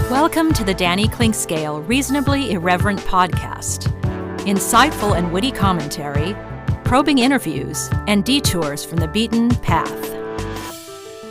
Welcome to the Danny Clinkscale Reasonably Irreverent podcast. Insightful and witty commentary, probing interviews, and detours from the beaten path.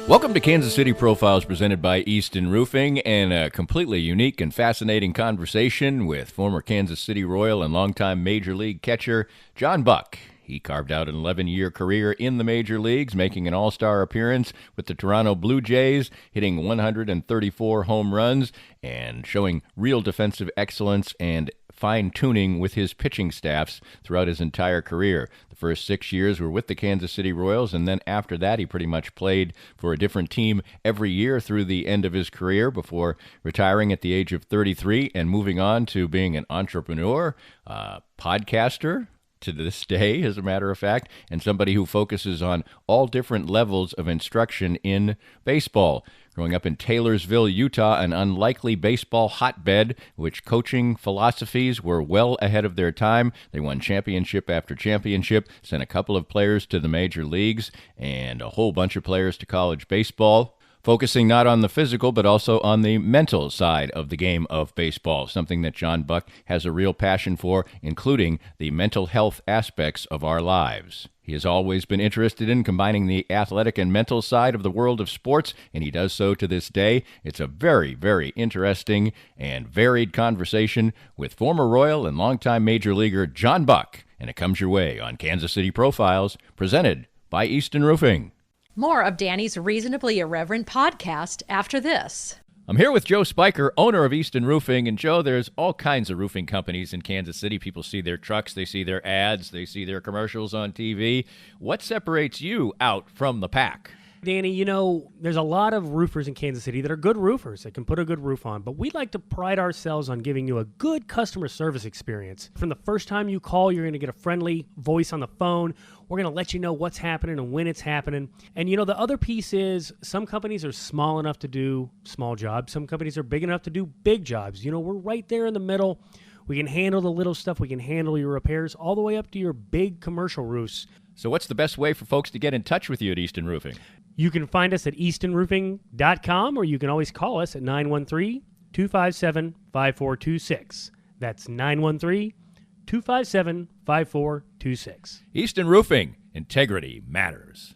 Welcome to Kansas City Profiles presented by Easton Roofing, and a completely unique and fascinating conversation with former Kansas City Royal and longtime Major League catcher John Buck. He carved out an 11-year career in the major leagues, making an all-star appearance with the Toronto Blue Jays, hitting 134 home runs, and showing real defensive excellence and fine-tuning with his pitching staffs throughout his entire career. The first 6 years were with the Kansas City Royals, and then after that he pretty much played for a different team every year through the end of his career before retiring at the age of 33 and moving on to being an entrepreneur, podcaster, to this day, as a matter of fact, and somebody who focuses on all different levels of instruction in baseball. Growing up in Taylorsville, Utah, an unlikely baseball hotbed, which coaching philosophies were well ahead of their time. They won championship after championship, sent a couple of players to the major leagues, and a whole bunch of players to college baseball. Focusing not on the physical, but also on the mental side of the game of baseball, something that John Buck has a real passion for, including the mental health aspects of our lives. He has always been interested in combining the athletic and mental side of the world of sports, and he does so to this day. It's a very, very interesting and varied conversation with former Royal and longtime Major Leaguer John Buck, and it comes your way on Kansas City Profiles, presented by Easton Roofing. More of Danny's Reasonably Irreverent podcast after this. I'm here with Joe Spiker, owner of Easton Roofing. And Joe, there's all kinds of roofing companies in Kansas City. People see their trucks, they see their ads, they see their commercials on TV. What separates you out from the pack? Danny, you know, there's a lot of roofers in Kansas City that are good roofers that can put a good roof on, but we like to pride ourselves on giving you a good customer service experience. From the first time you call, you're going to get a friendly voice on the phone. We're going to let you know what's happening and when it's happening. And, you know, the other piece is some companies are small enough to do small jobs. Some companies are big enough to do big jobs. You know, we're right there in the middle. We can handle the little stuff. We can handle your repairs all the way up to your big commercial roofs. So what's the best way for folks to get in touch with you at Easton Roofing? You can find us at eastonroofing.com, or you can always call us at 913-257-5426. That's 913-257-5426. Easton Roofing. Integrity matters.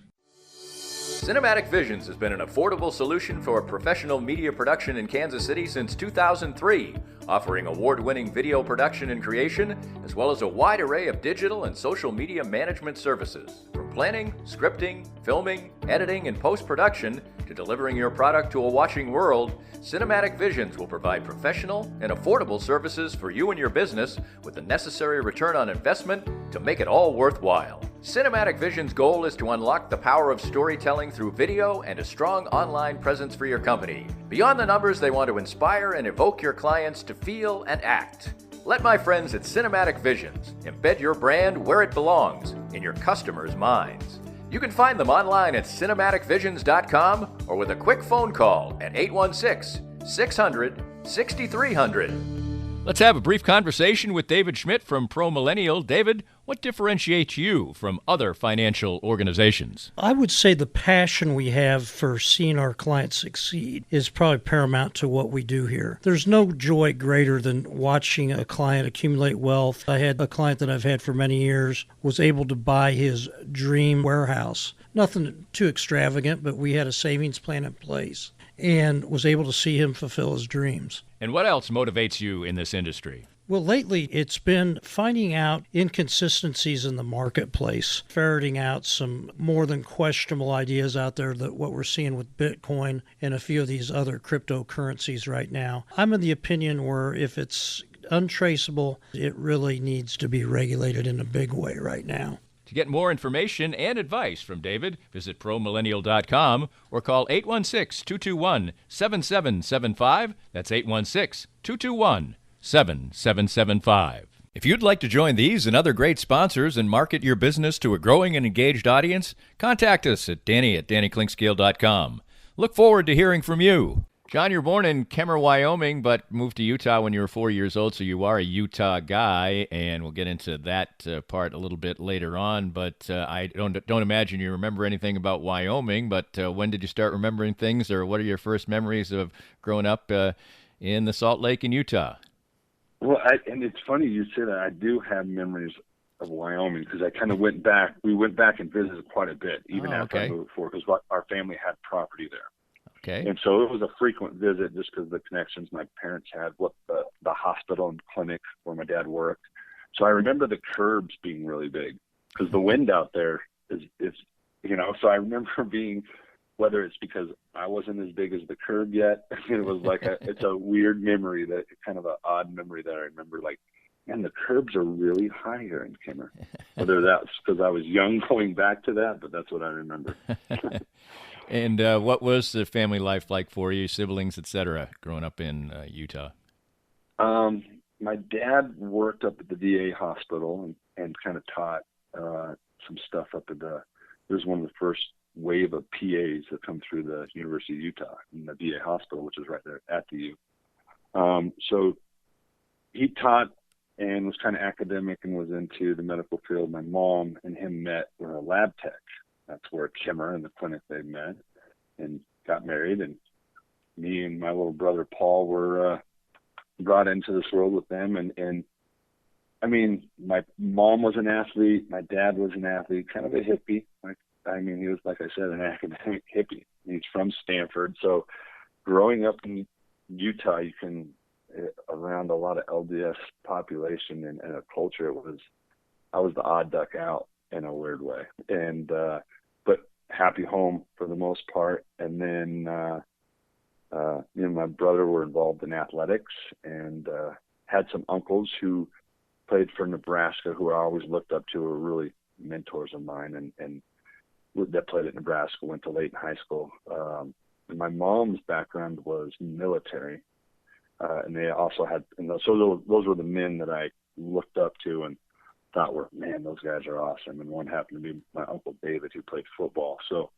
Cinematic Visions has been an affordable solution for professional media production in Kansas City since 2003, offering award-winning video production and creation, as well as a wide array of digital and social media management services. From planning, scripting, filming, editing, and post-production, to delivering your product to a watching world, Cinematic Visions will provide professional and affordable services for you and your business with the necessary return on investment to make it all worthwhile. Cinematic Vision's goal is to unlock the power of storytelling through video and a strong online presence for your company. Beyond the numbers, they want to inspire and evoke your clients to feel and act. Let my friends at Cinematic Visions embed your brand where it belongs, in your customers' minds. You can find them online at cinematicvisions.com or with a quick phone call at 816-600-6300. Let's have a brief conversation with David Schmidt from Pro Millennial. David, what differentiates you from other financial organizations? I would say the passion we have for seeing our clients succeed is probably paramount to what we do here. There's no joy greater than watching a client accumulate wealth. I had a client that I've had for many years was able to buy his dream warehouse. Nothing too extravagant, but we had a savings plan in place and was able to see him fulfill his dreams. And what else motivates you in this industry? Well, lately it's been finding out inconsistencies in the marketplace, ferreting out some more than questionable ideas out there that what we're seeing with Bitcoin and a few of these other cryptocurrencies right now. I'm of the opinion where if it's untraceable, it really needs to be regulated in a big way right now. To get more information and advice from David, visit promillennial.com or call 816-221-7775. That's 816-221-7775. If you'd like to join these and other great sponsors and market your business to a growing and engaged audience, contact us at Danny@DannyClinkscale.com. Look forward to hearing from you. John, you're born in Kemmer, Wyoming, but moved to Utah when you were 4 years old, so you are a Utah guy, and we'll get into that part a little bit later on. But I don't imagine you remember anything about Wyoming, but when did you start remembering things, or what are your first memories of growing up in the Salt Lake in Utah? Well, and it's funny you say that. I do have memories of Wyoming because I kind of went back. We went back and visited quite a bit, even after I moved before, because our family had property there. Okay. And so it was a frequent visit just because of the connections my parents had with the hospital and clinic where my dad worked. So I remember the curbs being really big because the wind out there is, so I remember being, whether it's because I wasn't as big as the curb yet, it was like it's a weird memory, that kind of an odd memory that I remember, like, man, the curbs are really high here in Kimmer. Whether that's because I was young going back to that, but that's what I remember. And what was the family life like for you, siblings, et cetera, growing up in Utah? My dad worked up at the VA hospital and kind of taught some stuff up at it was one of the first wave of PAs that come through the University of Utah in the VA hospital, which is right there at the U. So he taught and was kind of academic and was into the medical field. My mom and him met were a lab tech. That's where Kimmer and the clinic they met and got married. And me and my little brother Paul were brought into this world with them. And I mean, my mom was an athlete. My dad was an athlete, kind of a hippie. He was, like I said, an academic hippie. He's from Stanford. So growing up in Utah, you can, around a lot of LDS population and a culture, I was the odd duck out in a weird way. And, but happy home for the most part. And then, me and my brother were involved in athletics and had some uncles who played for Nebraska, who I always looked up to, were really mentors of mine, and that played at Nebraska, went to Layton High School. And my mom's background was military, and they also had, so those were the men that I looked up to and thought were, man, those guys are awesome. And one happened to be my Uncle David, who played football. So,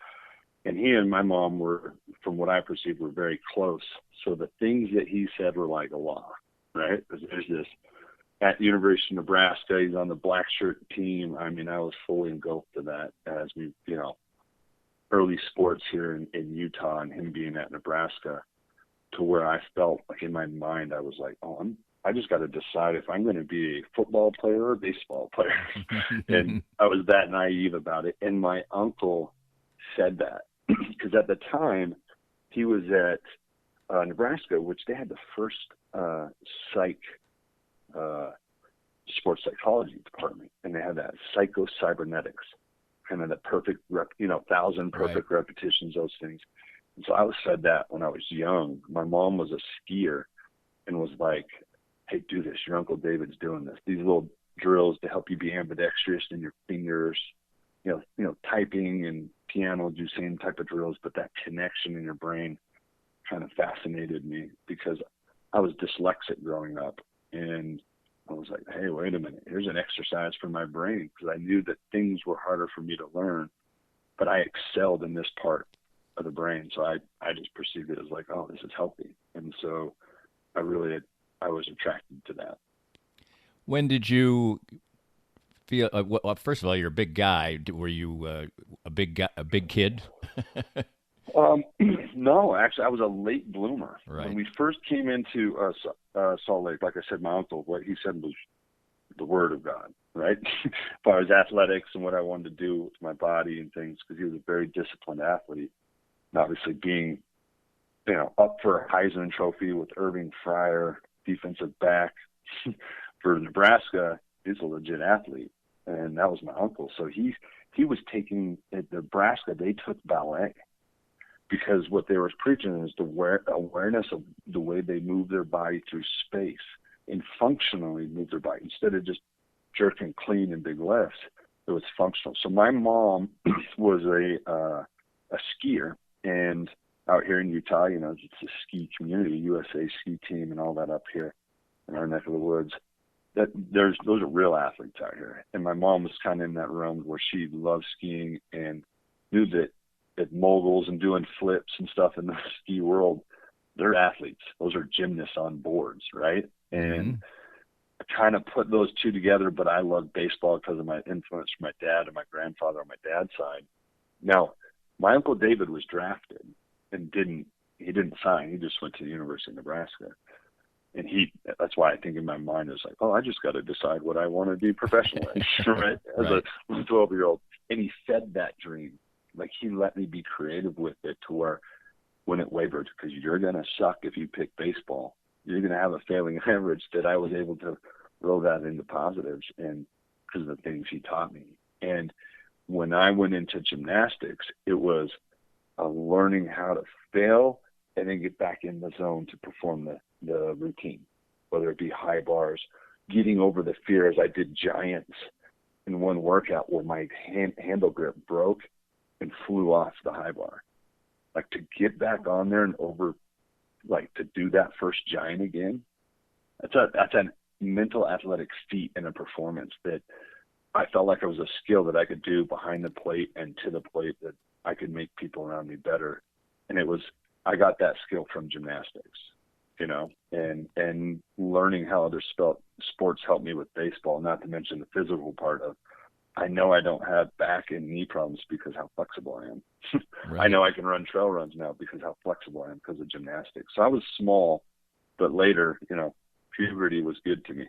and he and my mom were, from what I perceived, were very close. So the things that he said were like a law, right? There's this, at University of Nebraska, he's on the black shirt team. I mean, I was fully engulfed to that as we, early sports here in Utah, and him being at Nebraska, to where I felt like in my mind, I was like, I just got to decide if I'm going to be a football player or a baseball player. And I was that naive about it. And my uncle said that because at the time he was at Nebraska, which they had the first sports psychology department, and they had that psycho-cybernetics, kind of the perfect 1,000 perfect repetitions, those things. And so I was fed that when I was young. My mom was a skier and was like, hey, do this. Your Uncle David's doing this. These little drills to help you be ambidextrous in your fingers, typing and piano, do same type of drills, but that connection in your brain kind of fascinated me because I was dyslexic growing up. And I was like, hey, wait a minute. Here's an exercise for my brain, because I knew that things were harder for me to learn, but I excelled in this part of the brain. So I just perceived it as like, oh, this is healthy. And so I was attracted to that. When did you feel, well, first of all, you're a big guy. Were you a big kid? No, actually, I was a late bloomer. Right. When we first came into Salt Lake, like I said, my uncle, what he said was the word of God, right? As far as athletics and what I wanted to do with my body and things, because he was a very disciplined athlete. And obviously being, up for a Heisman Trophy with Irving Fryer, defensive back for Nebraska, he's a legit athlete. And that was my uncle. So he was taking, at Nebraska, they took ballet. Because what they were preaching is the awareness of the way they move their body through space and functionally move their body. Instead of just jerking clean and big lifts, it was functional. So my mom was a skier, and out here in Utah, it's a ski community, USA ski team and all that up here in our neck of the woods. Those are real athletes out here. And my mom was kind of in that realm where she loved skiing and knew that at moguls and doing flips and stuff in the ski world, they're athletes. Those are gymnasts on boards, right? And Mhm. I kind of put those two together, but I love baseball because of my influence from my dad and my grandfather on my dad's side. Now, my Uncle David was drafted and he didn't sign. He just went to the University of Nebraska. And that's why I think in my mind is like, oh, I just got to decide what I want to do professionally, right? As Right. a 12-year-old. And he fed that dream. Like, he let me be creative with it to where when it wavered, because you're going to suck if you pick baseball. You're going to have a failing average, that I was able to roll that into positives and because of the things he taught me. And when I went into gymnastics, it was learning how to fail and then get back in the zone to perform the routine, whether it be high bars, getting over the fear as I did giants in one workout where my handle grip broke and flew off the high bar. Like, to get back on there and to do that first giant again, that's a mental athletic feat and a performance that I felt like it was a skill that I could do behind the plate and to the plate, that I could make people around me better. And I got that skill from gymnastics, and learning how other sports helped me with baseball, not to mention the physical part of, I know I don't have back and knee problems because how flexible I am. Right. I know I can run trail runs now because how flexible I am because of gymnastics. So I was small, but later, puberty was good to me.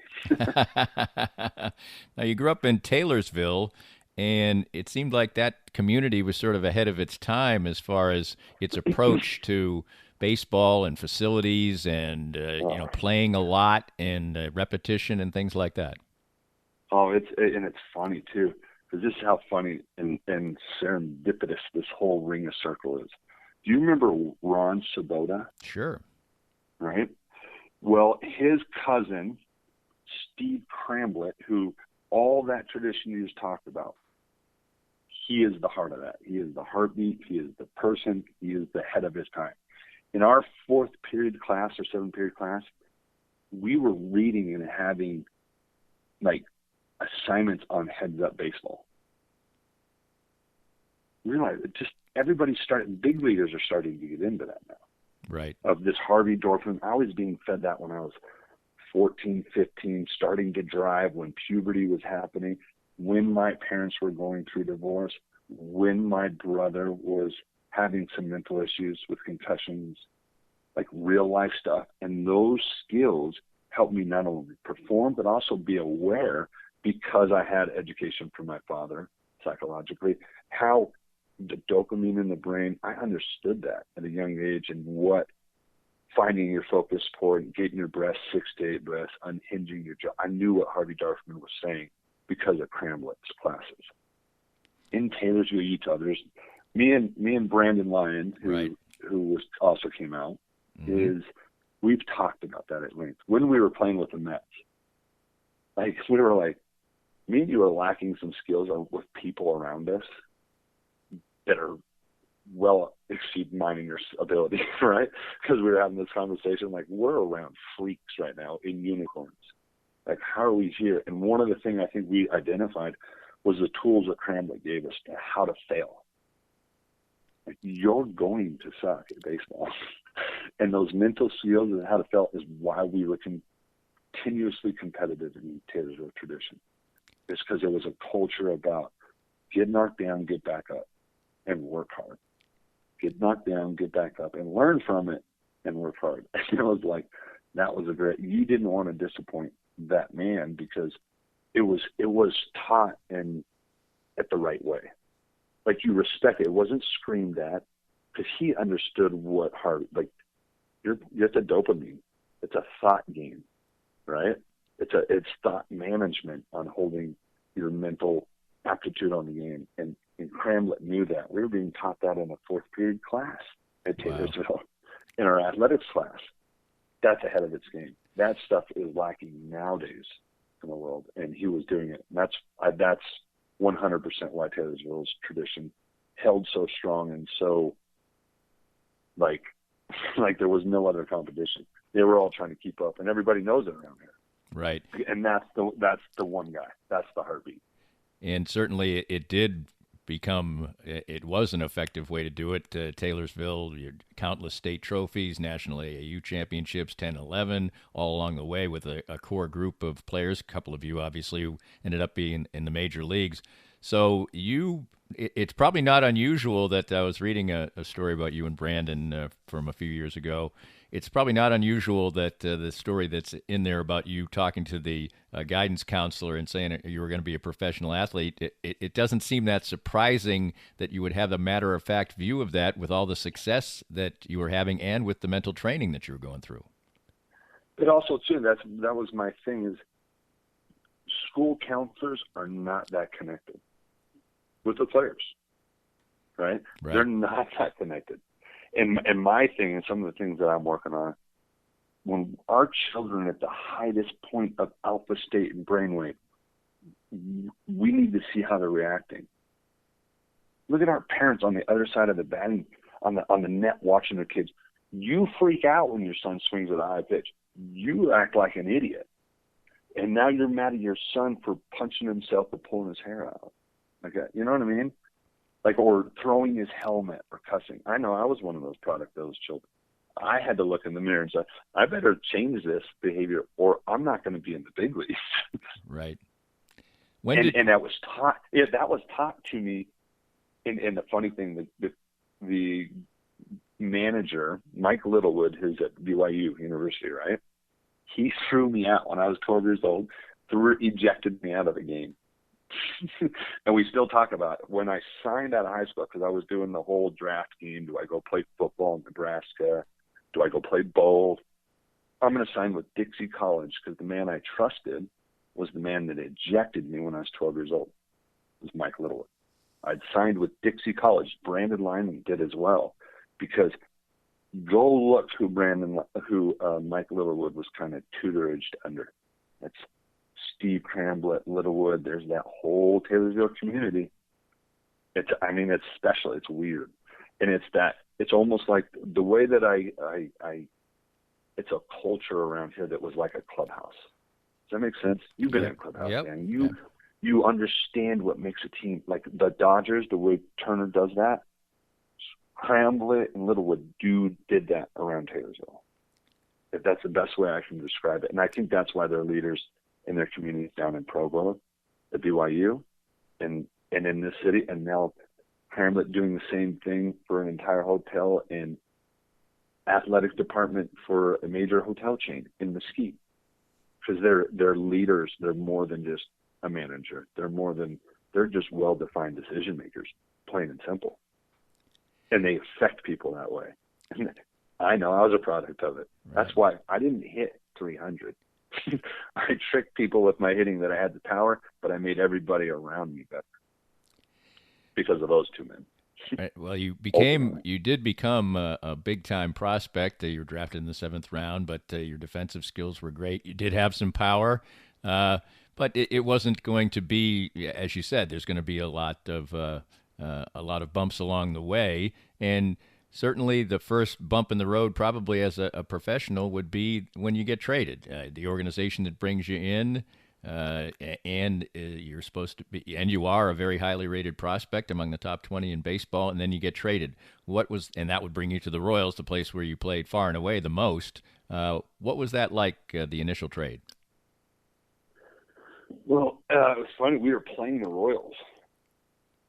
Now, you grew up in Taylorsville, and it seemed like that community was sort of ahead of its time as far as its approach to baseball and facilities and playing a lot and repetition and things like that. Oh, it's funny too, because this is how funny and serendipitous this whole ring of circle is. Do you remember Ron Sabota? Sure. Right. Well, his cousin, Steve Cramblett, who all that tradition you just talked about, he is the heart of that. He is the heartbeat. He is the person. He is the head of his time. In our 4th period class or 7th period class, we were reading and having assignments on heads up baseball. Realize it just everybody's starting, big leaguers are starting to get into that now. Right. Of this Harvey Dorfman. I was being fed that when I was 14, 15, starting to drive, when puberty was happening, when my parents were going through divorce, when my brother was having some mental issues with concussions, like real life stuff. And those skills helped me not only perform, but also be aware, because I had education from my father psychologically, how the dopamine in the brain, I understood that at a young age, and what finding your focus point, getting your breath 6 to 8 breaths, unhinging your jaw. I knew what Harvey Dorfman was saying because of Cramblett's classes. In Taylorsville, Utah, there's me and Brandon Lyon, who also came out, Mm-hmm. is we've talked about that at length. When we were playing with the Mets, we were like, me and you are lacking some skills with people around us that are well exceed mine and your ability, right? Because we were having this conversation, like, we're around freaks right now in unicorns. Like, how are we here? And one of the things I think we identified was the tools that Cramblett gave us to how to fail. Like, you're going to suck at baseball. And those mental skills and how to fail is why we were continuously competitive in the Taylorsville tradition. It's because there was a culture about get knocked down, get back up, and work hard. Get knocked down, get back up, and learn from it, and work hard. And it was like, that was you didn't want to disappoint that man, because it was taught at the right way. Like, you respect it. It wasn't screamed at, because he understood what you're the dopamine. It's a thought game, right? It's thought management on holding your mental aptitude on the game. And Cramblett knew that. We were being taught that in a 4th period class at Taylorsville, in our athletics class. That's ahead of its game. That stuff is lacking nowadays in the world, and he was doing it. And that's 100% why Taylorsville's tradition held so strong and so like there was no other competition. They were all trying to keep up, and everybody knows it around here. Right. And that's the one guy. That's the heartbeat. And certainly it did become, it was an effective way to do it. Taylorsville, your countless state trophies, national AAU championships, 10, 11, all along the way with a core group of players. A couple of you obviously who ended up being in the major leagues. So it's probably not unusual that I was reading a story about you and Brandon from a few years ago. It's probably not unusual that the story that's in there about you talking to the guidance counselor and saying you were going to be a professional athlete, it doesn't seem that surprising that you would have a matter-of-fact view of that with all the success that you were having and with the mental training that you were going through. But also, too, that was my thing, is school counselors are not that connected with the players, right? They're not that connected. And my thing, and some of the things that I'm working on, when our children are at the highest point of alpha state and brainwave, we need to see how they're reacting. Look at our parents on the other side of the batting, on the net watching their kids. You freak out when your son swings at a high pitch. You act like an idiot. And now you're mad at your son for punching himself or pulling his hair out. Okay, you know what I mean? Like, or throwing his helmet or cussing. I know I was one of those product of those children. I had to look in the mirror and say, I better change this behavior or I'm not going to be in the big leagues. Right. And that was taught. Yeah, that was taught to me. And the funny thing, the manager, Mike Littlewood, who's at BYU University, right? He threw me out when I was 12 years old, ejected me out of the game. And we still talk about it. When I signed out of high school, because I was doing the whole draft game, do I go play football in Nebraska? Do I go play bowl? I'm going to sign with Dixie College because the man I trusted was the man that ejected me when I was 12 years old. It was Mike Littlewood. I'd signed with Dixie College. Brandon Lyman did as well, because go look who Mike Littlewood was kind of tutoraged under. That's Steve Cramblett, Littlewood. There's that whole Taylorsville community. It's special. It's weird. And it's almost like the way that it's a culture around here that was like a clubhouse. Does that make sense? You've been in a clubhouse, yep. man. You understand what makes a team. Like the Dodgers, the way Turner does that, Cramblett and Littlewood did that around Taylorsville. If that's the best way I can describe it. And I think that's why they're leaders in their communities down in Provo, at BYU, and in this city. And now Cramblett doing the same thing for an entire hotel and athletics department for a major hotel chain in Mesquite. Because they're leaders. They're more than just a manager. They're just well-defined decision makers, plain and simple. And they affect people that way. I know I was a product of it. Right. That's why I didn't hit 300. I tricked people with my hitting that I had the power, but I made everybody around me better because of those two men. Right. Well, you did become a big-time prospect. You were drafted in the 7th round, but your defensive skills were great. You did have some power, but it wasn't going to be, as you said, there's going to be a lot of bumps along the way, and certainly the first bump in the road probably as a professional would be when you get traded. The organization that brings you in, and you're supposed to be, and you are a very highly rated prospect among the top 20 in baseball, and then you get traded. And that would bring you to the Royals, the place where you played far and away the most. What was that like, the initial trade? Well, it was funny. We were playing the Royals.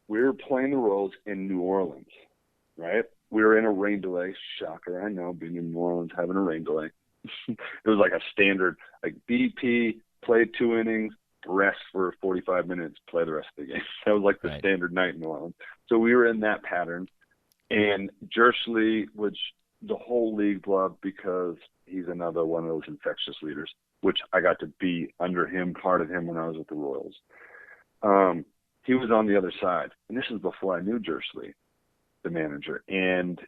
We were playing the Royals in New Orleans, right? We were in a rain delay. Shocker, I know, being in New Orleans, having a rain delay. It was like a standard, like BP, play 2 innings, rest for 45 minutes, play the rest of the game. That was like the standard night in New Orleans. So we were in that pattern. And Jersley, which the whole league loved because he's another one of those infectious leaders, which I got to be under him, part of him when I was with the Royals. He was on the other side. And this is before I knew Jersley, the manager, and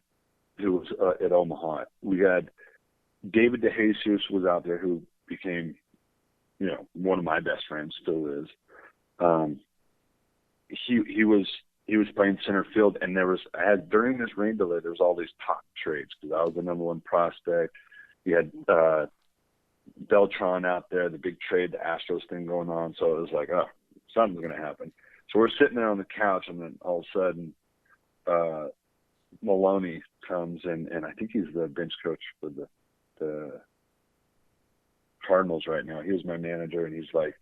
who was at Omaha. We had David DeJesus was out there, who became, one of my best friends, still is. He was playing center field, and during this rain delay, there was all these top trades because I was the number one prospect. You had Beltran out there, the big trade, the Astros thing going on. So it was like, something's going to happen. So we're sitting there on the couch, and then all of a sudden, Maloney comes, and I think he's the bench coach for the Cardinals right now. He was my manager, and he's like,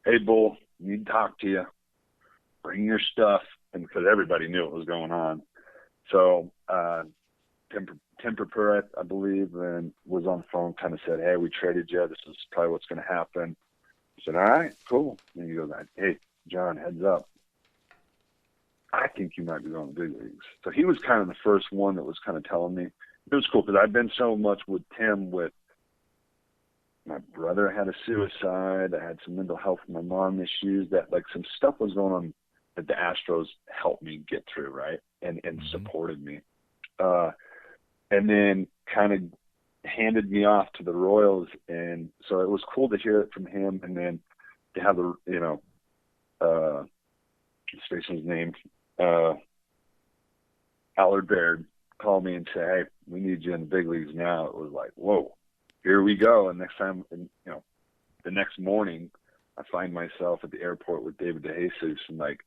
"Hey, Bull, need to talk to you. Bring your stuff," and because everybody knew what was going on. So Tim Perpura, I believe, and was on the phone, kind of said, "Hey, we traded you. This is probably what's going to happen." I said, "All right, cool." And he goes, "Hey, John, heads up. I think you might be going to the big leagues." So he was kind of the first one that was kind of telling me. It was cool because I've been so much with Tim. With my brother had a suicide. I had some mental health with my mom issues. That like some stuff was going on that the Astros helped me get through, right, and supported me. And then kind of handed me off to the Royals, and so it was cool to hear it from him, and then to have the his name, Allard Baird, call me and say, "Hey, we need you in the big leagues now." It was like, whoa, here we go. And next time, the next morning, I find myself at the airport with David DeJesus, and like,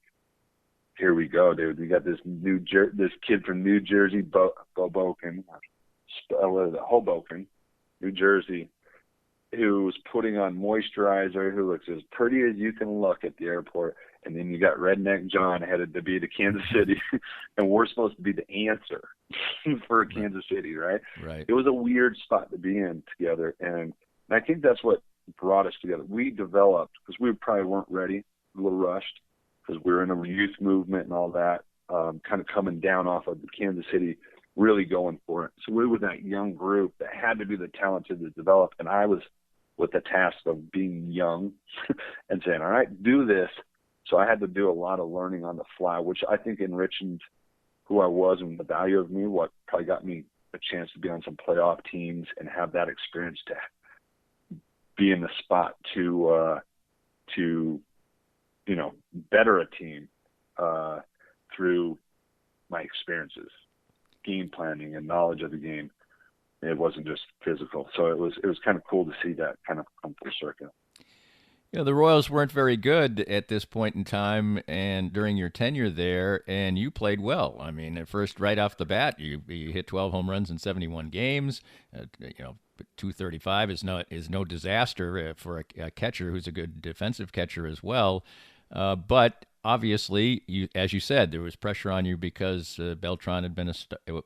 here we go, dude. We got this kid from New Jersey, Hoboken, New Jersey, who was putting on moisturizer, who looks as pretty as you can look at the airport. And then you got Redneck John headed to be to Kansas City, and we're supposed to be the answer for Kansas City, right? Right. It was a weird spot to be in together, and I think that's what brought us together. We developed, because we probably weren't ready, a little rushed, because we were in a youth movement and all that, kind of coming down off of Kansas City, really going for it. So we were that young group that had to be the talented to develop, and I was with the task of being young and saying, all right, do this. So I had to do a lot of learning on the fly, which I think enriched who I was and the value of me, what probably got me a chance to be on some playoff teams and have that experience to be in the spot to better a team through my experiences, game planning and knowledge of the game. It wasn't just physical. So it was kind of cool to see that kind of come full circle. The Royals weren't very good at this point in time and during your tenure there, and you played well. I mean, at first, right off the bat, you hit 12 home runs in 71 games. 235 is no disaster for a catcher who's a good defensive catcher as well. But obviously, as you said, there was pressure on you because Beltran had been a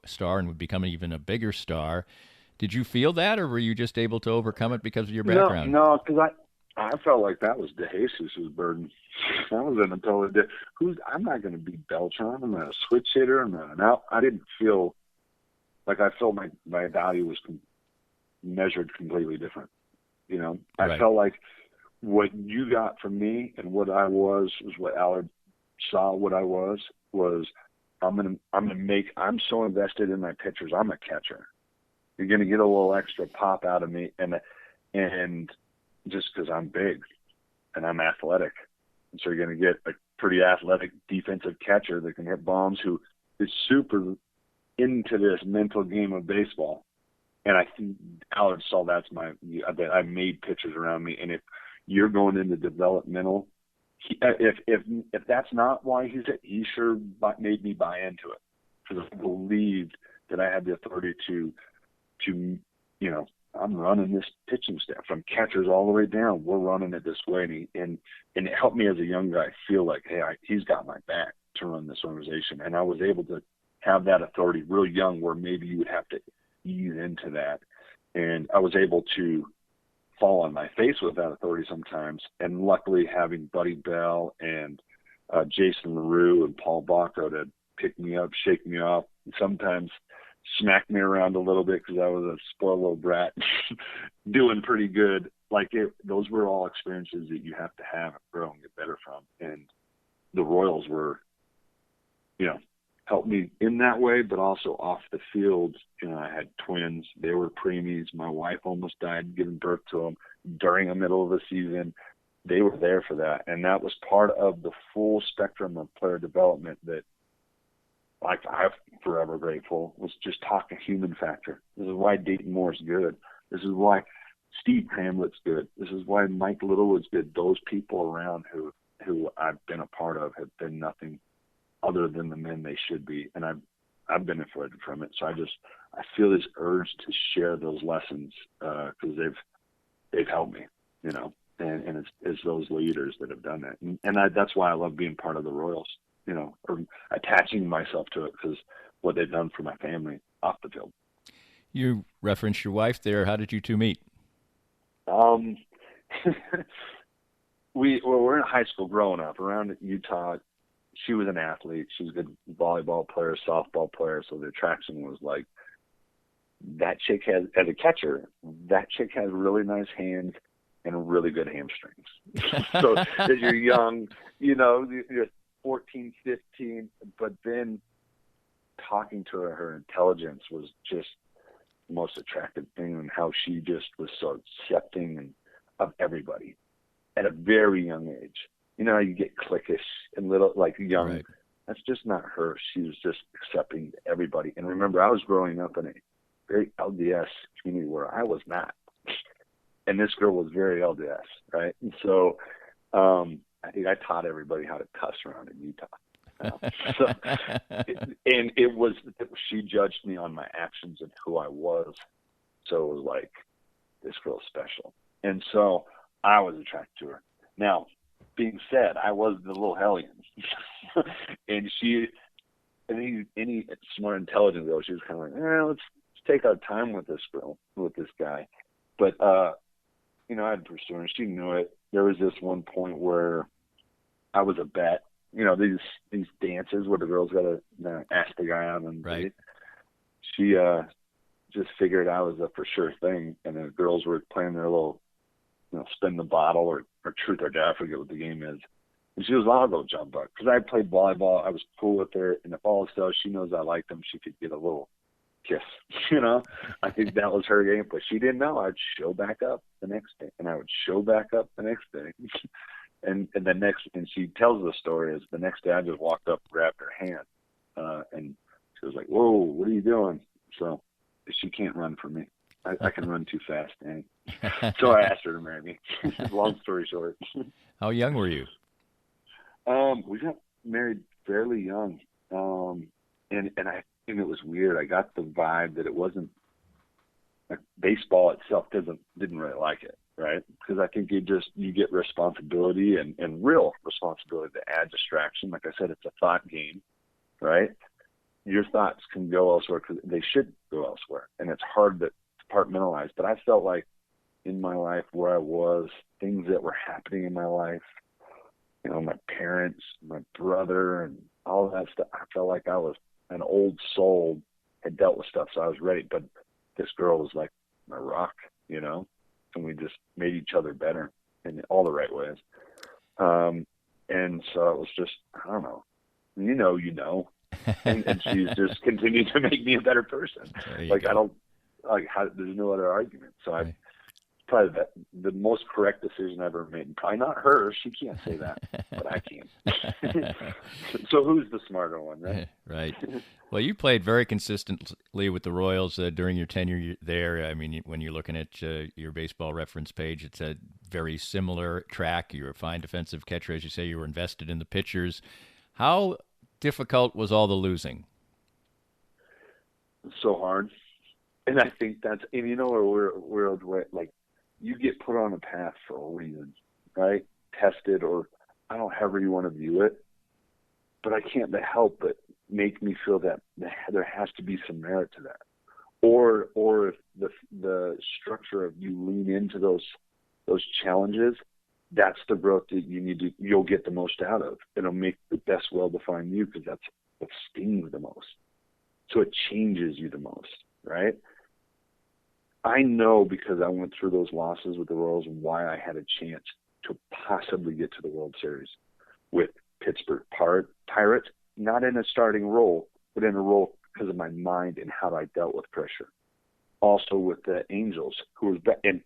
star and would become even a bigger star. Did you feel that, or were you just able to overcome it because of your background? No, because I felt like that was DeJesus' burden. I was in a totally different. I'm not going to be Beltran. I'm not a switch hitter. I'm not an out. I didn't feel like I felt my value was measured completely different. I felt like what you got from me and what I was what Allard saw. What I was I'm so invested in my pitchers. I'm a catcher. You're going to get a little extra pop out of me, and just because I'm big and I'm athletic. And so you're going to get a pretty athletic defensive catcher that can hit bombs, who is super into this mental game of baseball. And I think Allard saw that I made pitchers around me. And if you're going into developmental, if that's not why he sure made me buy into it, because I believed that I had the authority to I'm running this pitching staff from catchers all the way down. We're running it this way. And it helped me as a young guy feel like, hey, he's got my back to run this organization. And I was able to have that authority real young, where maybe you would have to ease into that. And I was able to fall on my face with that authority sometimes. And luckily, having Buddy Bell and Jason LaRue and Paul Bacco to pick me up, shake me off, and sometimes smacked me around a little bit because I was a spoiled little brat doing pretty good. Those were all experiences that you have to have and grow and get better from. And the Royals were, helped me in that way, but also off the field. I had twins. They were preemies. My wife almost died giving birth to them during the middle of the season. They were there for that. And that was part of the full spectrum of player development that, I'm forever grateful, was just talking human factor. This is why Dayton Moore's good. This is why Steve Hamlet's good. This is why Mike Littlewood's good. Those people around who who I've been a part of have been nothing other than the men they should be, and I've benefited from it. So I feel this urge to share those lessons because they've helped me, you know, and it's those leaders that have done that, and that's why I love being part of the Royals, you know, or attaching myself to it because what they've done for my family off the field. You referenced your wife there. How did you two meet? We were in high school growing up around Utah. She was an athlete. She was a good volleyball player, softball player. So the attraction was like, that chick has, as a catcher, that chick has really nice hands and really good hamstrings. So as you're young, you know, you're 14, 15, but then talking to her intelligence was just the most attractive thing, and how she just was so accepting of everybody at a very young age. You know, you get cliquish and little, like young. Right. That's just not her. She was just accepting everybody. And remember, I was growing up in a very LDS community where I was not. And this girl was very LDS, right? And so I think I taught everybody how to cuss around in Utah. She judged me on my actions and who I was. So it was like, this girl's special. And so I was attracted to her. Now, being said, I was the little hellion. And any smart, intelligent girl, she was kind of like, let's take our time with this girl, with this guy. But, you know, I'd pursue her. She knew it. There was this one point where I was a bet. You know, these dances where the girls got to ask the guy out on right. date. She just figured I was a for sure thing, and the girls were playing their little, you know, spin the bottle or truth or dare. I forget what the game is. And she was, I'll go jump buck. Because I played volleyball. I was cool with her. And if all else does, she knows I like them. She could get a little kiss, you know. I think that was her game. But she didn't know. I'd show back up the next day. And I would show back up the next day. And she tells the story is the next day I just walked up, grabbed her hand. And she was like, whoa, what are you doing? So she can't run from me. I can run too fast, Danny. So I asked her to marry me. Long story short. How young were you? We got married fairly young. And I think it was weird. I got the vibe that it wasn't like baseball itself didn't really like it, right? Because I think you get responsibility and real responsibility to add distraction. Like I said, it's a thought game, right? Your thoughts can go elsewhere because they should go elsewhere. And it's hard to compartmentalize. But I felt like in my life where I was, things that were happening in my life, you know, my parents, my brother, and all of that stuff, I felt like I was an old soul, had dealt with stuff, so I was ready. But this girl was like my rock, you know, and we just made each other better in all the right ways. And so it was just, I don't know, you know, and she's just continued to make me a better person. Like, go. There's no other argument. So right. Probably the most correct decision I've ever made. Probably not her. She can't say that, but I can. So who's the smarter one, right? Right. Well, you played very consistently with the Royals during your tenure there. I mean, when you're looking at your baseball reference page, it's a very similar track. You're a fine defensive catcher. As you say, you were invested in the pitchers. How difficult was all the losing? So hard. And I think and you know, we're like, you get put on a path for a reason, right? Tested, or I don't know, however you want to view it, but I can't help but make me feel that there has to be some merit to that. Or if the structure of you lean into those challenges, that's the growth that you'll get the most out of. It'll make the best well-defined you, because that's what stings the most. So it changes you the most, right? I know, because I went through those losses with the Royals, why I had a chance to possibly get to the World Series with Pittsburgh Pirates, not in a starting role, but in a role because of my mind and how I dealt with pressure. Also with the Angels, and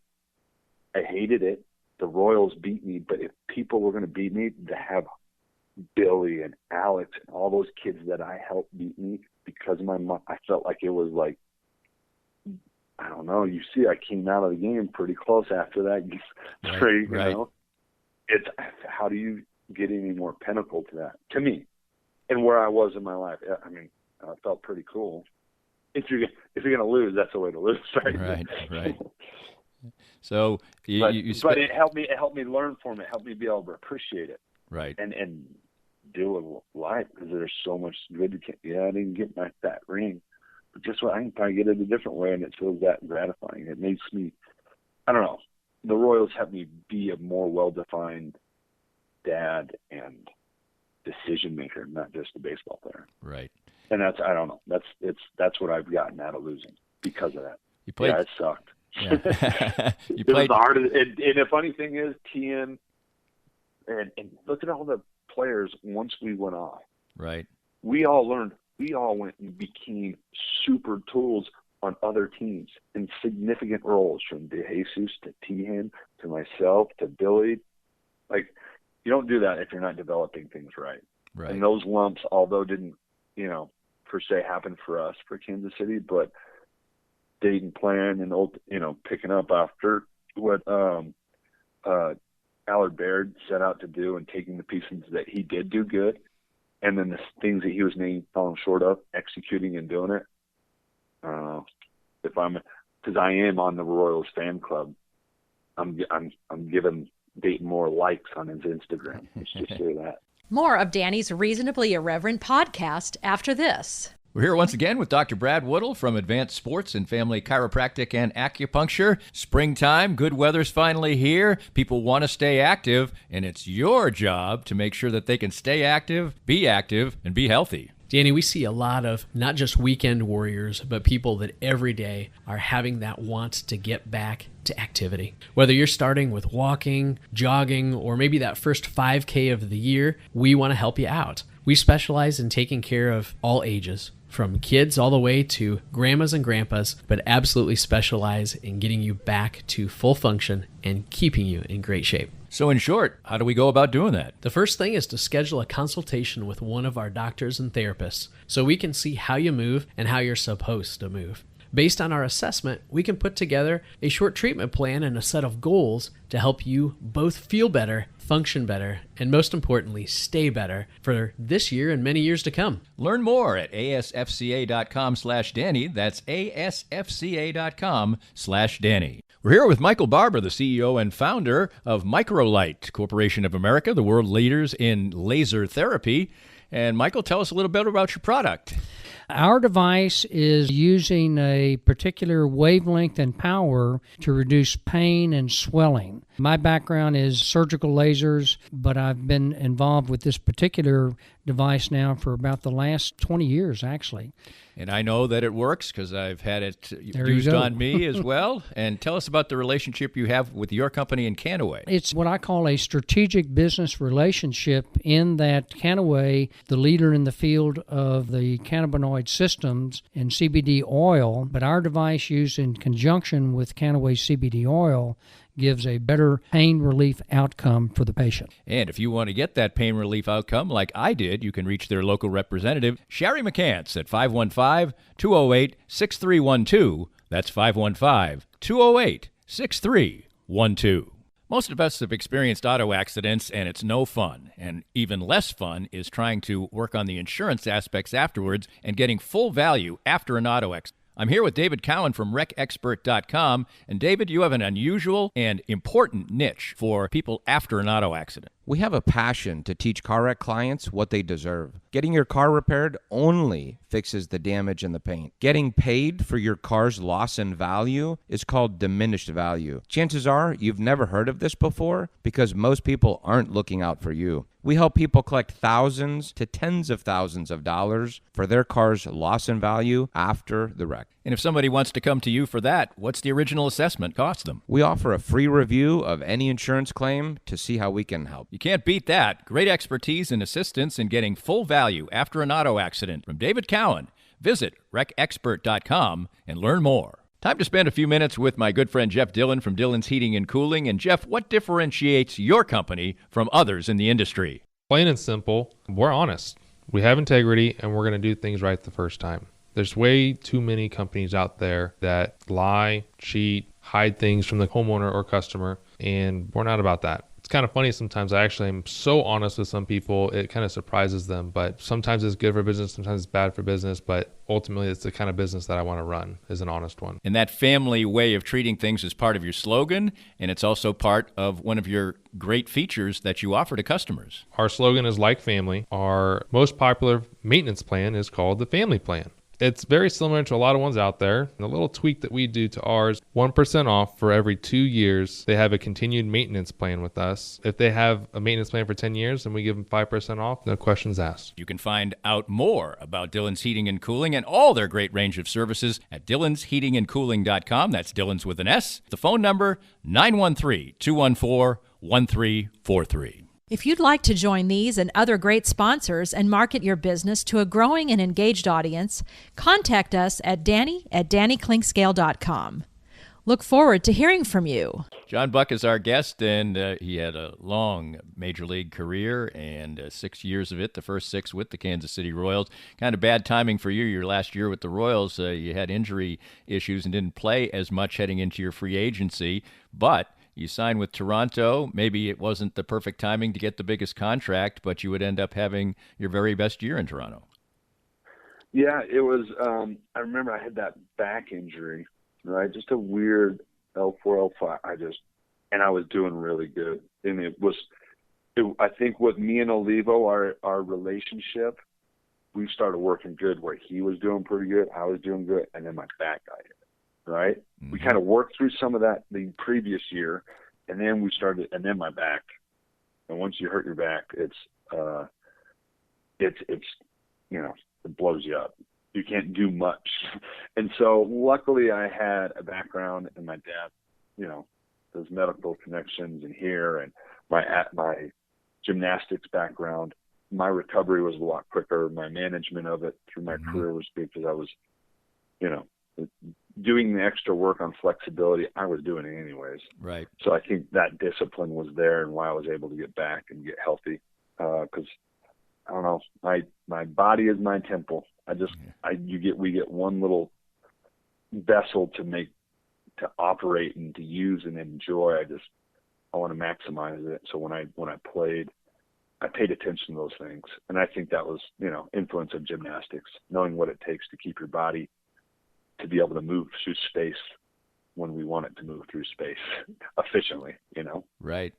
I hated it. The Royals beat me, but if people were going to beat me, to have Billy and Alex and all those kids that I helped beat me because of my mom, I felt like it was like, I don't know. You see, I came out of the game pretty close after that. Right. You know, it's how do you get any more pinnacle to that, to me, and where I was in my life. I mean, I felt pretty cool. If you're going to lose, that's the way to lose, right? Right. So, but it helped me. It helped me learn from it. It helped me be able to appreciate it, right? And deal with life, because there's so much good. I didn't get that ring, but guess what? I can probably get it a different way, and it feels that gratifying. It makes me, I don't know. The Royals helped me be a more well-defined dad and decision maker, not just a baseball player. Right. And that's, I don't know. That's what I've gotten out of losing because of that. You played. Yeah, it sucked. Yeah. It was the hardest. And the funny thing is, TN, and look at all the players once we went off. Right. We all learned. We all went and became super tools on other teams in significant roles, from DeJesus to Tihan to myself to Billy. Like, you don't do that if you're not developing things right. Right. And those lumps, although didn't, per se happen for us, for Kansas City, but Dayton playing and, picking up after what Allard Baird set out to do and taking the pieces that he did do good, and then the things that he was falling short of, executing and doing it. Because I am on the Royals fan club, I'm giving Dayton more likes on his Instagram. Let's just say that. More of Danny's Reasonably Irreverent podcast after this. We're here once again with Dr. Brad Woodle from Advanced Sports and Family Chiropractic and Acupuncture. Springtime, good weather's finally here. People want to stay active, and it's your job to make sure that they can stay active, and be healthy. Danny, we see a lot of not just weekend warriors, but people that every day are having that want to get back to activity. Whether you're starting with walking, jogging, or maybe that first 5K of the year, we want to help you out. We specialize in taking care of all ages, from kids all the way to grandmas and grandpas, but absolutely specialize in getting you back to full function and keeping you in great shape. So in short, how do we go about doing that? The first thing is to schedule a consultation with one of our doctors and therapists so we can see how you move and how you're supposed to move. Based on our assessment, we can put together a short treatment plan and a set of goals to help you both feel better, function better, and most importantly, stay better for this year and many years to come. Learn more at asfca.com/Danny. That's asfca.com/Danny. We're here with Michael Barber, the CEO and founder of Microlight Corporation of America, the world leaders in laser therapy. And Michael, tell us a little bit about your product. Our device is using a particular wavelength and power to reduce pain and swelling. My background is surgical lasers, but I've been involved with this particular device now for about the last 20 years, actually. And I know that it works because I've had it There used you go. on me as well. And tell us about the relationship you have with your company and Canaway. It's what I call a strategic business relationship, in that Canaway, the leader in the field of the cannabinoid systems and CBD oil, but our device used in conjunction with Canaway CBD oil gives a better pain relief outcome for the patient. And if you want to get that pain relief outcome like I did, you can reach their local representative, Sherry McCants, at 515-208-6312. That's 515-208-6312. Most of us have experienced auto accidents, and it's no fun. And even less fun is trying to work on the insurance aspects afterwards and getting full value after an auto accident. I'm here with David Cowan from WreckExpert.com. And David, you have an unusual and important niche for people after an auto accident. We have a passion to teach car wreck clients what they deserve. Getting your car repaired only fixes the damage and the paint. Getting paid for your car's loss in value is called diminished value. Chances are you've never heard of this before because most people aren't looking out for you. We help people collect thousands to tens of thousands of dollars for their car's loss in value after the wreck. And if somebody wants to come to you for that, what's the original assessment cost them? We offer a free review of any insurance claim to see how we can help. You can't beat that. Great expertise and assistance in getting full value after an auto accident from David Cowan. Visit WreckExpert.com and learn more. Time to spend a few minutes with my good friend Jeff Dillon from Dillon's Heating and Cooling. And Jeff, what differentiates your company from others in the industry? Plain and simple, we're honest. We have integrity, and we're going to do things right the first time. There's way too many companies out there that lie, cheat, hide things from the homeowner or customer, and we're not about that. It's kind of funny sometimes. I actually am so honest with some people, it kind of surprises them. But sometimes it's good for business, sometimes it's bad for business. But ultimately, it's the kind of business that I want to run, is an honest one. And that family way of treating things is part of your slogan, and it's also part of one of your great features that you offer to customers. Our slogan is like family. Our most popular maintenance plan is called the Family Plan. It's very similar to a lot of ones out there. The little tweak that we do to ours, 1% off for every 2 years. They have a continued maintenance plan with us. If they have a maintenance plan for 10 years, then we give them 5% off, no questions asked. You can find out more about Dillon's Heating and Cooling and all their great range of services at dillonsheatingandcooling.com. That's Dillon's with an S. The phone number, 913-214-1343. If you'd like to join these and other great sponsors and market your business to a growing and engaged audience, contact us at danny@dannyclinkscale.com. Look forward to hearing from you. John Buck is our guest, and he had a long Major League career and 6 years of it, the first 6 with the Kansas City Royals. Kind of bad timing for you. Your last year with the Royals, you had injury issues and didn't play as much heading into your free agency, but you signed with Toronto. Maybe it wasn't the perfect timing to get the biggest contract, but you would end up having your very best year in Toronto. Yeah, it was. I remember I had that back injury, right? Just a weird L4, L5. I was doing really good. And I think with me and Olivo, our relationship, we started working good where he was doing pretty good, I was doing good, and then my back got hit. Right? Mm-hmm. We kind of worked through some of that the previous year, and then my back. And once you hurt your back, it blows you up. You can't do much. And so luckily I had a background, and my dad, those medical connections in here, and my gymnastics background. My recovery was a lot quicker. My management of it through my career was good because I was, doing the extra work on flexibility. I was doing it anyways. Right. So I think that discipline was there, and why I was able to get back and get healthy. Because I don't know, my body is my temple. We get one little vessel to operate and to use and enjoy. I want to maximize it. So when I played, I paid attention to those things, and I think that was influence of gymnastics, knowing what it takes to keep your body to be able to move through space when we want it to move through space efficiently, Right.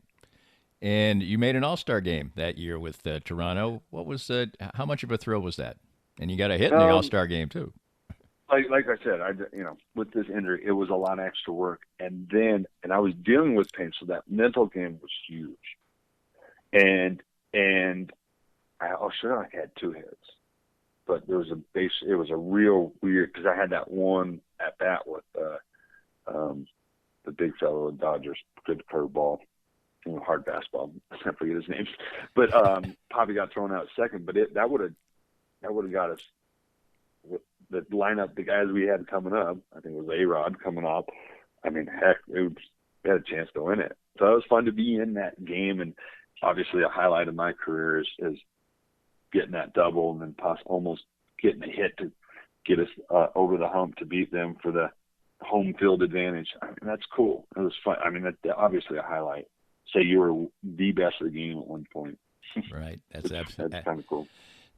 And you made an all-star game that year with Toronto. What was how much of a thrill was that? And you got a hit in the all-star game too. Like I said, with this injury, it was a lot of extra work. And I was dealing with pain. So that mental game was huge. And I had 2 hits. But it was a real weird, because I had that one at bat with the big fellow of the Dodgers, good curveball, hard fastball. I forget his name, but Poppy got thrown out second. But that would have got us with the lineup, the guys we had coming up. I think it was A-Rod coming up. I mean, heck, we had a chance to win it. So it was fun to be in that game, and obviously a highlight of my career is getting that double and then almost getting a hit to get us over the hump to beat them for the home field advantage. I mean, that's cool. It was fun. I mean, that's obviously a highlight. Say you were the best of the game at one point. Right. That's absolutely. That's kind of cool.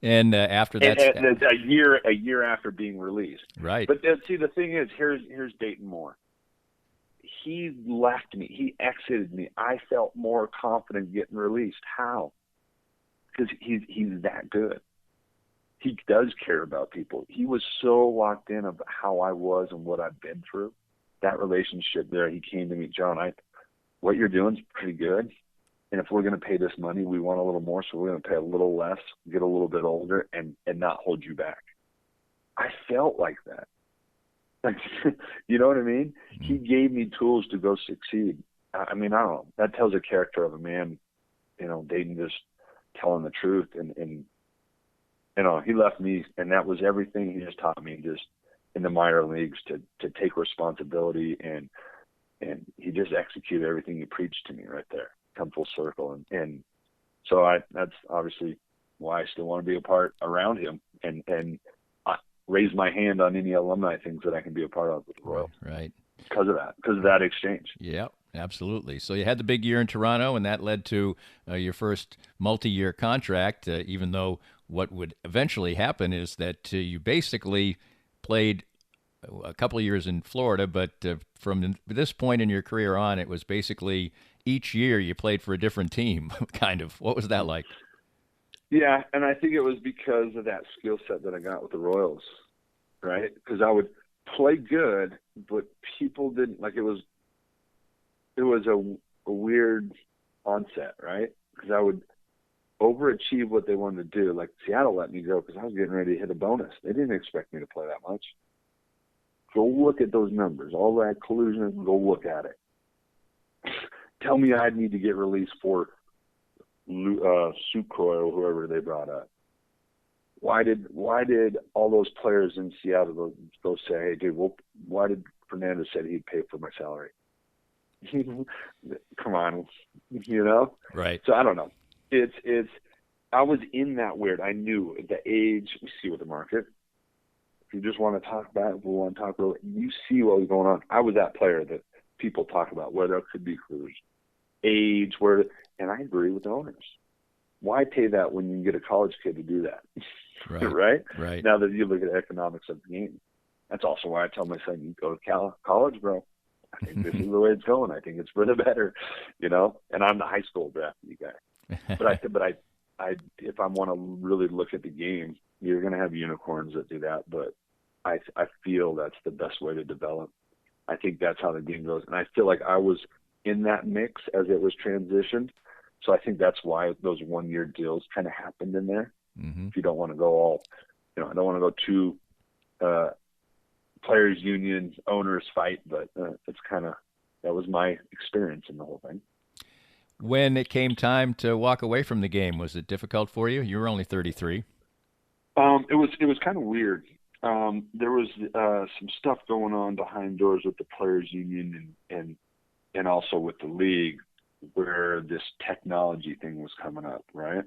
And after that, a year after being released. Right. But see, the thing is, here's Dayton Moore. He left me. He exited me. I felt more confident getting released. How? Because he's that good. He does care about people. He was so locked in of how I was and what I've been through. That relationship there, he came to me, John, what you're doing is pretty good. And if we're going to pay this money, we want a little more, so we're going to pay a little less, get a little bit older, and not hold you back. I felt like that. Like, you know what I mean? Mm-hmm. He gave me tools to go succeed. I mean, I don't know. That tells the character of a man, Dayton just telling the truth. And he left me, and that was everything. He just taught me just in the minor leagues to take responsibility, and he just executed everything he preached to me right there. Come full circle. And so that's obviously why I still want to be a part around him and I raise my hand on any alumni things that I can be a part of with the Royals. Right. Because of that exchange. Yeah. Absolutely. So you had the big year in Toronto, and that led to your first multi-year contract, even though what would eventually happen is that you basically played a couple of years in Florida, but from this point in your career on, it was basically each year you played for a different team, kind of. What was that like? Yeah, and I think it was because of that skill set that I got with the Royals, right? Because I would play good, but people didn't, like, it was a weird onset, right? Because I would overachieve what they wanted to do. Like, Seattle let me go because I was getting ready to hit a bonus. They didn't expect me to play that much. Go look at those numbers, all that collusion, go look at it. Tell me I'd need to get released for Sucroy or whoever they brought up. Why did all those players in Seattle go say, hey, dude, why did Fernandez said he'd pay for my salary? Come on, you know? Right. So I don't know. I was in that weird. I knew at the age, we see with the market. If you just want to talk about, we want to talk about, you see what was going on. I was that player that people talk about, where there could be careers, age, and I agree with the owners. Why pay that when you can get a college kid to do that? Right. Right. Now that you look at the economics of the game. That's also why I tell my son, you go to college, bro. I think this is the way it's going. I think it's for the better, you know. And I'm the high school drafted guy. But I if I want to really look at the game, you're going to have unicorns that do that. But I feel that's the best way to develop. I think that's how the game goes. And I feel like I was in that mix as it was transitioned. So I think that's why those 1-year deals kind of happened in there. Mm-hmm. If you don't want to go all, you know, I don't want to go too players union owners fight, but it's kind of, that was my experience in the whole thing. When it came time to walk away from the game, was it difficult for you? You were only 33. It was kind of weird. There was some stuff going on behind doors with the players union and also with the league, where this technology thing was coming up, right?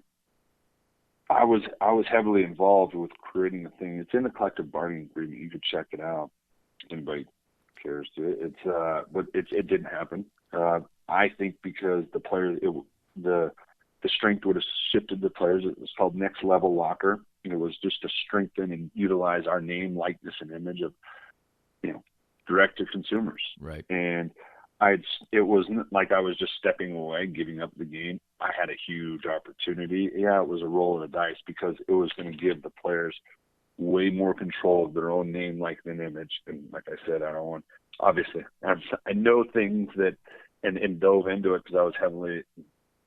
I was heavily involved with creating a thing. It's in the collective bargaining agreement. You could check it out. If anybody cares to. But it didn't happen. I think because the players, the strength would have shifted the players. It was called Next Level Locker. And it was just to strengthen and utilize our name, likeness, and image of, you know, direct to consumers. Right. And it wasn't like I was just stepping away, giving up the game. I had a huge opportunity. Yeah, it was a roll of the dice because it was going to give the players way more control of their own name, likeness, and image. And like I said, obviously, I know things that, and dove into it because I was heavily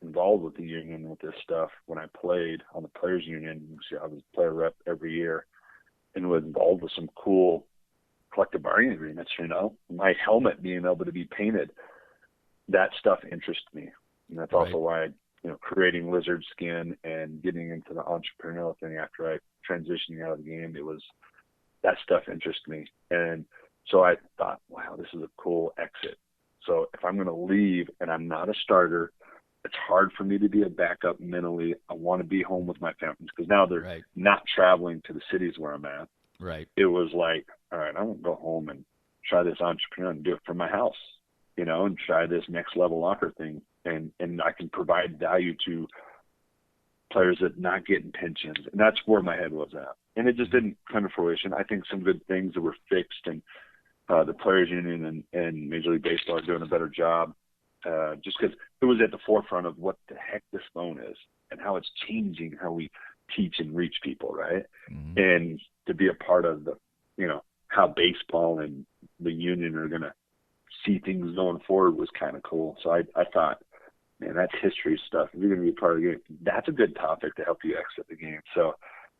involved with the union with this stuff when I played on the players union. I was a player rep every year and was involved with some cool collective bargaining agreements, you know, my helmet being able to be painted, that stuff interests me. And that's also why, you know, creating lizard skin and getting into the entrepreneurial thing after I transitioned out of the game, that stuff interests me. And so I thought, wow, this is a cool exit. So if I'm going to leave and I'm not a starter, it's hard for me to be a backup mentally. I want to be home with my family because now they're not traveling to the cities where I'm at. Right. It was like, all right, I won't go home and try this entrepreneur and do it from my house, you know, and try this Next Level Locker thing. And I can provide value to players that not getting pensions. And that's where my head was at. And it just didn't come to fruition. I think some good things that were fixed, and the players union and Major League Baseball are doing a better job. Just because it was at the forefront of what the heck this phone is and how it's changing how we teach and reach people, right? Mm-hmm. And to be a part of the, you know, how baseball and the union are going to see things going forward was kind of cool. So I thought, man, that's history stuff. If you're going to be a part of the game, that's a good topic to help you exit the game. So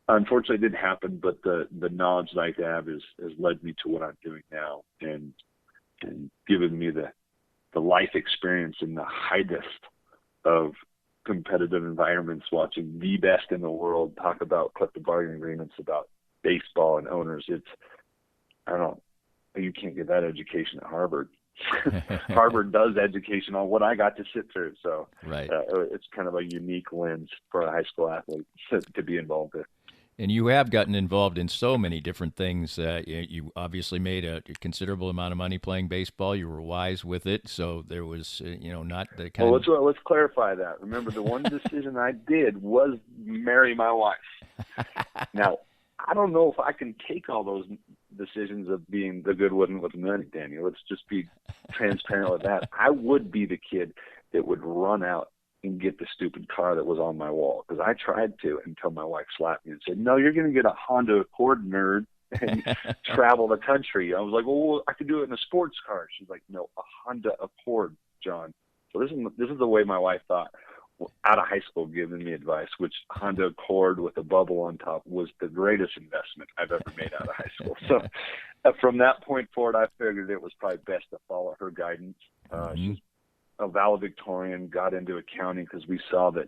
unfortunately it didn't happen, but the knowledge that I have has led me to what I'm doing now and given me the life experience in the highest of competitive environments, watching the best in the world talk about collective bargaining agreements, about baseball and owners. I don't know, you can't get that education at Harvard. Harvard does education on what I got to sit through. So it's kind of a unique lens for a high school athlete to be involved in. And you have gotten involved in so many different things. You obviously made a considerable amount of money playing baseball. You were wise with it, so there was, not the kind. Well, let's clarify that. Remember, the one decision I did was marry my wife. Now, I don't know if I can take all those decisions of being the good one with money, Daniel. Let's just be transparent with that. I would be the kid that would run out and get the stupid car that was on my wall, because I tried to until my wife slapped me and said, "No, you're going to get a Honda Accord, nerd, and travel the country." I was like, "Well, I could do it in a sports car." She's like, "No, a Honda Accord, John." So this is the way my wife thought out of high school, giving me advice, which Honda Accord with a bubble on top was the greatest investment I've ever made out of high school. So from that point forward, I figured it was probably best to follow her guidance. She's a valedictorian, got into accounting because we saw that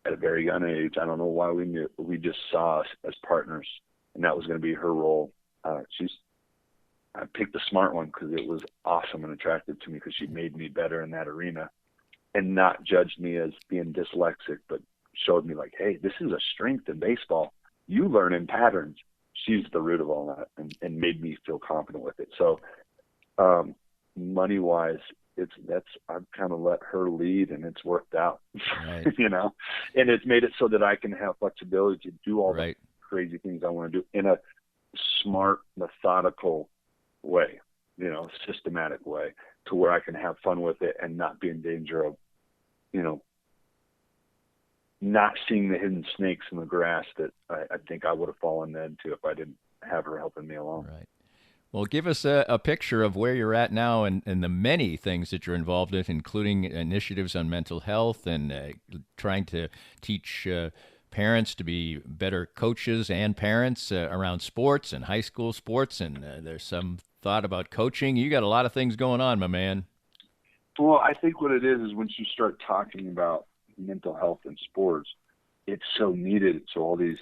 at a very young age. I don't know why we knew. We just saw us as partners, and that was going to be her role. I picked the smart one because it was awesome and attractive to me, because she made me better in that arena and not judged me as being dyslexic, but showed me like, hey, this is a strength in baseball. You learn in patterns. She's the root of all that, and made me feel confident with it. So money-wise, I've kind of let her lead, and it's worked out, right. and it's made it so that I can have flexibility to do all the crazy things I want to do in a smart, methodical way, systematic way, to where I can have fun with it and not be in danger of, not seeing the hidden snakes in the grass that I think I would have fallen into if I didn't have her helping me along. Right. Well, give us a picture of where you're at now and the many things that you're involved in, including initiatives on mental health and trying to teach parents to be better coaches and parents around sports and high school sports. And there's some thought about coaching. You got a lot of things going on, my man. Well, I think what it is once you start talking about mental health in sports, it's so needed. So all these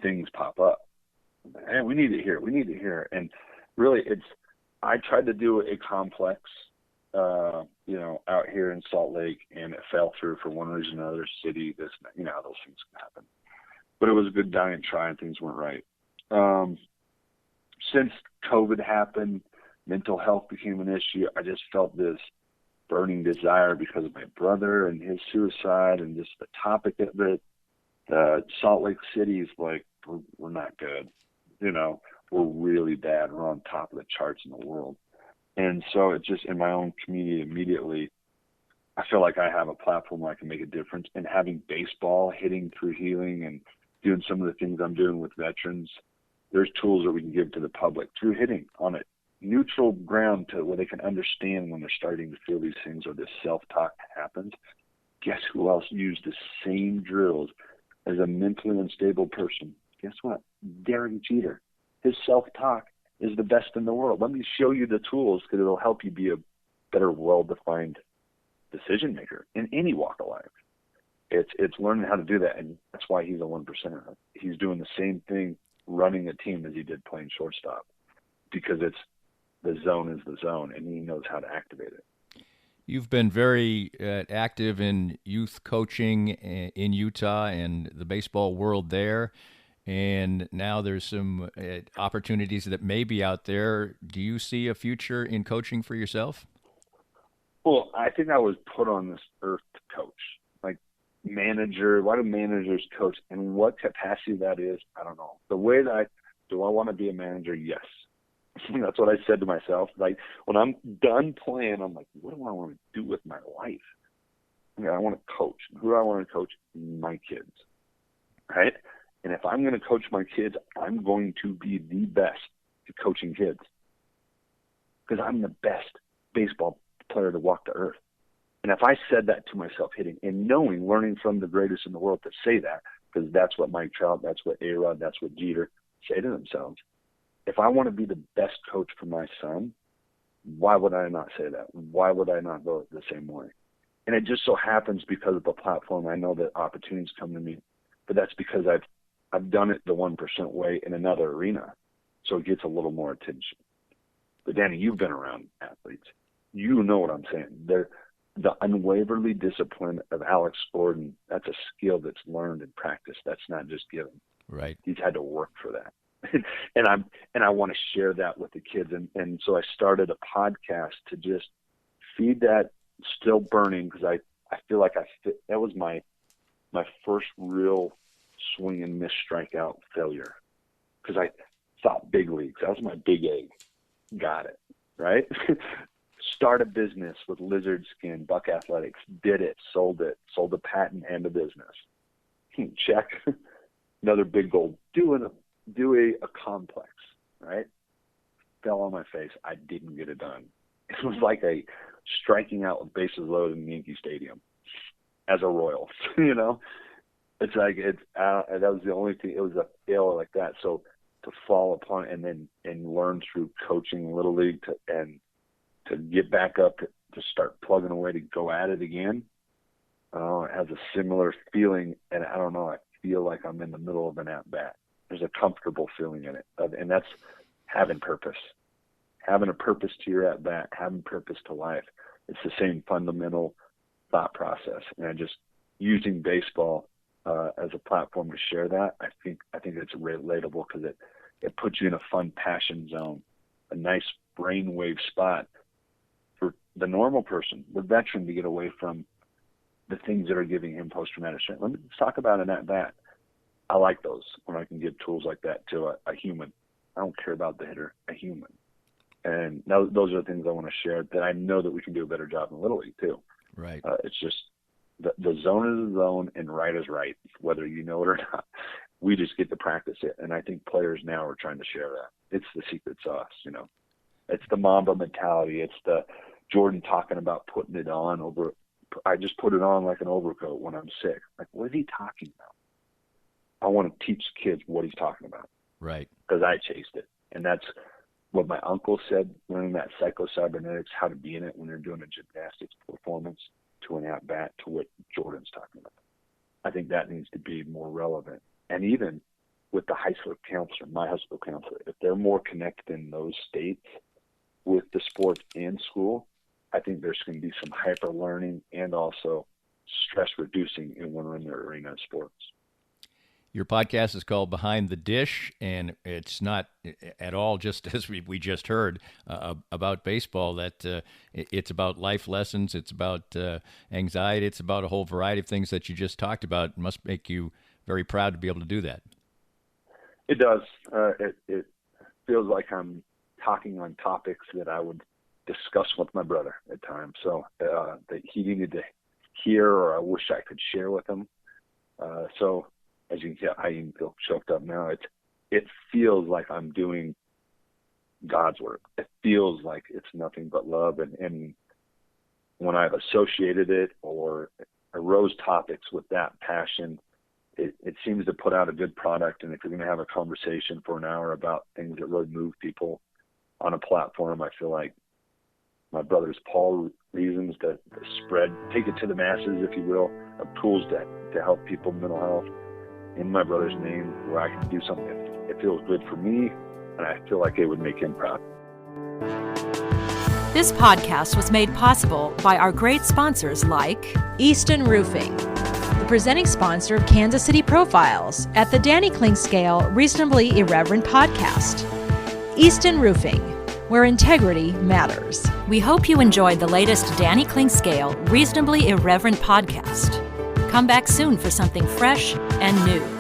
things pop up. Hey, we need it here. We need it here. And really, I tried to do a complex, out here in Salt Lake, and it fell through for one reason or another. City, those things can happen. But it was a good dying try, and things weren't right. Since COVID happened, mental health became an issue. I just felt this burning desire because of my brother and his suicide, and just the topic of it. Salt Lake City is like, we're not good. We're really bad. We're on top of the charts in the world. And so it's just in my own community immediately, I feel like I have a platform where I can make a difference. And having baseball, hitting through healing, and doing some of the things I'm doing with veterans, there's tools that we can give to the public through hitting on a neutral ground to where they can understand when they're starting to feel these things or this self-talk happens. Guess who else used the same drills as a mentally unstable person? Guess what? Derek Jeter. His self-talk is the best in the world. Let me show you the tools, because it'll help you be a better, well-defined decision maker in any walk of life. It's learning how to do that, and that's why he's a 1%er. He's doing the same thing running a team as he did playing shortstop, because the zone is the zone, and he knows how to activate it. You've been very active in youth coaching in Utah and the baseball world there. And now there's some opportunities that may be out there. Do you see a future in coaching for yourself? Well, I think I was put on this earth to coach. Like manager, why do managers coach? And what capacity that is, I don't know. The way that do I want to be a manager? Yes. That's what I said to myself. Like when I'm done playing, I'm like, what do I want to do with my life? I want to coach. Who do I want to coach? My kids. Right? And if I'm going to coach my kids, I'm going to be the best at coaching kids, because I'm the best baseball player to walk the earth. And if I said that to myself hitting and learning from the greatest in the world to say that, because that's what Mike Trout, that's what A-Rod, that's what Jeter say to themselves. If I want to be the best coach for my son, why would I not say that? Why would I not go the same way? And it just so happens because of the platform, I know that opportunities come to me, but that's because I've done it the 1% way in another arena, so it gets a little more attention. But Danny, you've been around athletes. You know what I'm saying. The unwaverly discipline of Alex Gordon, that's a skill that's learned and practiced. That's not just given. Right. He's had to work for that. and I want to share that with the kids. And so I started a podcast to just feed that still burning, because I feel like that was my first real swing and miss strikeout failure, because I thought big leagues. That was my big egg. Got it, right? Start a business with lizard skin, Buck Athletics, did it, sold a patent and a business. Check. Another big goal, do a complex, right? Fell on my face. I didn't get it done. It was like a striking out with bases loaded in Yankee Stadium as a Royal, It's like, that was the only thing. It was a failure like that. So to fall upon and learn through coaching Little League to get back up, to start plugging away, to go at it again, it has a similar feeling. And I don't know, I feel like I'm in the middle of an at-bat. There's a comfortable feeling in it. And that's having purpose. Having a purpose to your at-bat, having purpose to life. It's the same fundamental thought process. And just using baseball as a platform to share that, I think it's relatable, because it puts you in a fun passion zone, a nice brainwave spot for the normal person, the veteran, to get away from the things that are giving him post-traumatic stress. Let's talk about an at-bat. I like those when I can give tools like that to a human. I don't care about the hitter, a human. And those are the things I want to share, that I know that we can do a better job in Little League too. Right. It's just the zone is the zone and right is right, whether you know it or not. We just get to practice it. And I think players now are trying to share that. It's the secret sauce, It's the Mamba mentality. It's the Jordan talking about putting it on over. I just put it on like an overcoat when I'm sick. Like, what is he talking about? I want to teach kids what he's talking about. Right. Because I chased it. And that's what my uncle said, learning that psycho-cybernetics, how to be in it when you're doing a gymnastics performance, to an at-bat, to what Jordan's talking about. I think that needs to be more relevant. And even with the high school counselor, my high school counselor, if they're more connected in those states with the sports and school, I think there's going to be some hyper learning and also stress reducing in when we're in the arena of sports. Your podcast is called Behind the Dish, and it's not at all just as we just heard about baseball, that it's about life lessons, it's about anxiety, it's about a whole variety of things that you just talked about. It must make you very proud to be able to do that. It does. It feels like I'm talking on topics that I would discuss with my brother at times, so that he needed to hear, or I wish I could share with him. So as you can see, I even feel choked up now. It feels like I'm doing God's work. It feels like it's nothing but love. And when I've associated it or arose topics with that passion, it seems to put out a good product. And if you're going to have a conversation for an hour about things that really move people on a platform, I feel like my brother's Paul reasons to spread, take it to the masses, if you will, of tools to help people with mental health in my brother's name, where I can do something. It feels good for me, and I feel like it would make him proud. This podcast was made possible by our great sponsors like Easton Roofing, the presenting sponsor of Kansas City Profiles at the Danny Kling Scale Reasonably Irreverent podcast. Easton Roofing, where integrity matters. We hope you enjoyed the latest Danny Kling Scale Reasonably Irreverent podcast. Come back soon for something fresh and new.